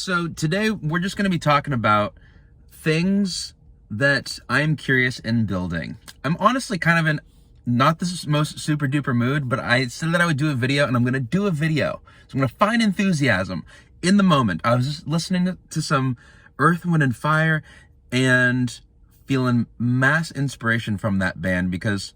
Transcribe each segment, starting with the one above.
So today we're just going to be talking about things that I'm curious in building. I'm honestly kind of in not the most super duper mood, but I said that I would do a video and I'm going to do a video. So I'm going to find enthusiasm in the moment. I was just listening to some Earth, Wind and Fire and feeling mass inspiration from that band because,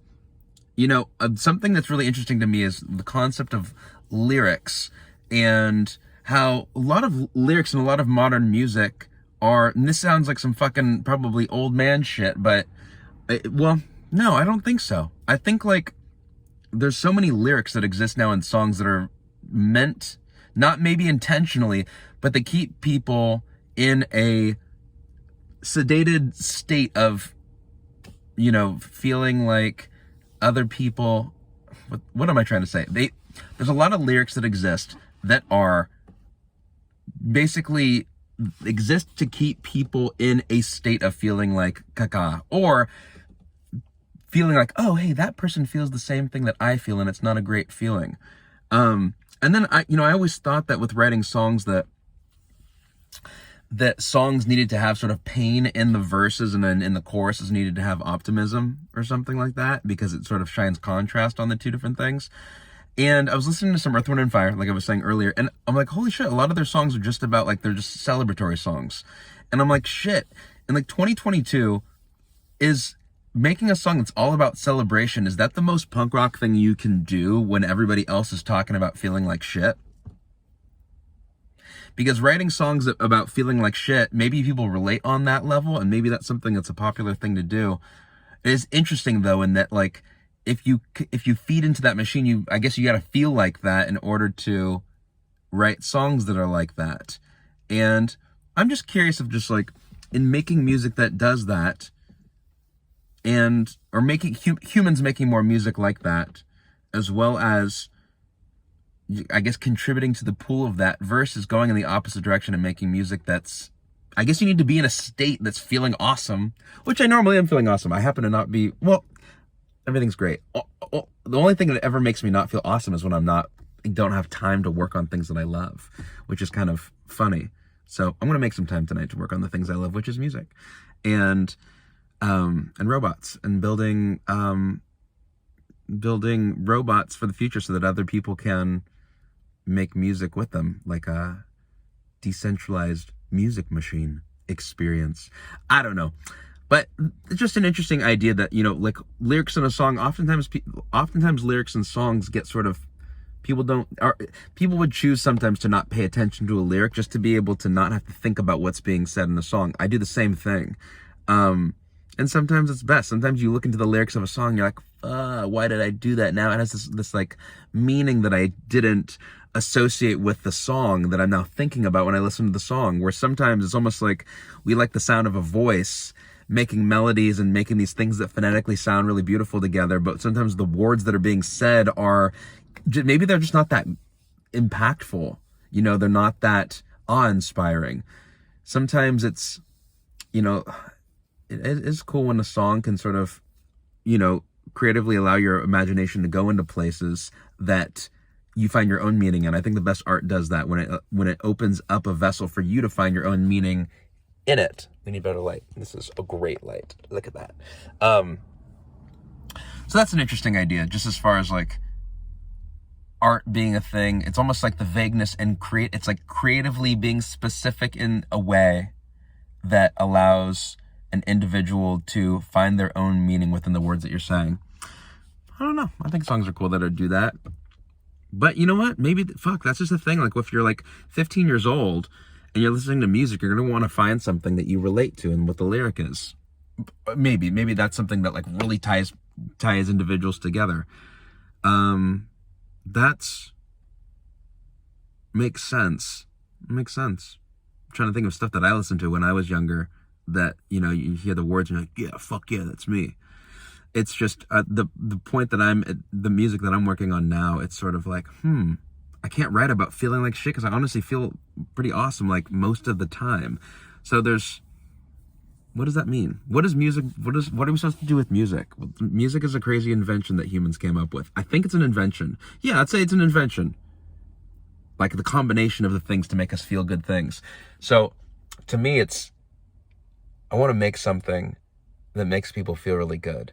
something that's really interesting to me is the concept of lyrics and how a lot of lyrics and a lot of modern music are, and this sounds like some fucking probably old man shit, but, no, I don't think so. I think like there's so many lyrics that exist now in songs that are meant, not maybe intentionally, but they keep people in a sedated state of, feeling like other people, what am I trying to say? There's a lot of lyrics that exist that are basically exist to keep people in a state of feeling like caca, or feeling like, oh, hey, that person feels the same thing that I feel and it's not a great feeling. And then I always thought that with writing songs that songs needed to have sort of pain in the verses and then in the choruses needed to have optimism or something like that, because it sort of shines contrast on the two different things. And I was listening to some Earth, Wind and Fire, like I was saying earlier, and I'm like, holy shit, a lot of their songs are just about, like, they're just celebratory songs. And I'm like, shit. And like 2022 is making a song that's all about celebration. Is that the most punk rock thing you can do when everybody else is talking about feeling like shit? Because writing songs about feeling like shit, maybe people relate on that level, and maybe that's something that's a popular thing to do. It is interesting, though, in that, like, if you feed into that machine, I guess you got to feel like that in order to write songs that are like that. And I'm just curious of just like in making music that does that, or making humans making more music like that, as well as, I guess, contributing to the pool of that versus going in the opposite direction and making music that's, I guess you need to be in a state that's feeling awesome, which I normally am feeling awesome. I happen to not be, everything's great. The only thing that ever makes me not feel awesome is when I don't have time to work on things that I love, which is kind of funny. So I'm going to make some time tonight to work on the things I love, which is music and robots, and building robots for the future so that other people can make music with them, like a decentralized music machine experience. I don't know. But it's just an interesting idea that, like lyrics in a song, oftentimes lyrics in songs get sort of, people would choose sometimes to not pay attention to a lyric just to be able to not have to think about what's being said in the song. I do the same thing. And sometimes it's best. Sometimes you look into the lyrics of a song, you're like, why did I do that? Now it has this like meaning that I didn't associate with the song that I'm now thinking about when I listen to the song, where sometimes it's almost like we like the sound of a voice making melodies and making these things that phonetically sound really beautiful together, but sometimes the words that are being said are, maybe they're just not that impactful. They're not that awe-inspiring. Sometimes it's, it is cool when a song can sort of, creatively allow your imagination to go into places that you find your own meaning in. I think the best art does that when it opens up a vessel for you to find your own meaning in it. We need better light. This is a great light. Look at that. So that's an interesting idea, just as far as like art being a thing. It's almost like the vagueness and it's like creatively being specific in a way that allows an individual to find their own meaning within the words that you're saying. I don't know. I think songs are cool that do that. But you know what? Maybe, that's just a thing. Like if you're like 15 years old and you're listening to music, you're going to want to find something that you relate to and what the lyric is. Maybe that's something that like really ties individuals together. That's makes sense. Makes sense. I'm trying to think of stuff that I listened to when I was younger that, you hear the words and you're like, yeah, fuck yeah, that's me. It's just the point that the music that I'm working on now, it's sort of like, I can't write about feeling like shit because I honestly feel pretty awesome like most of the time. So what does that mean? What is music? What are we supposed to do with music? Well, music is a crazy invention that humans came up with. I think it's an invention. Yeah, I'd say it's an invention. like the combination of the things to make us feel good things. So to me, I want to make something that makes people feel really good,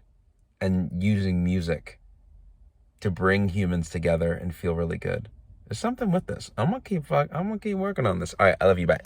and using music to bring humans together and feel really good. There's something with this. I'm gonna keep working on this. All right, I love you. Bye.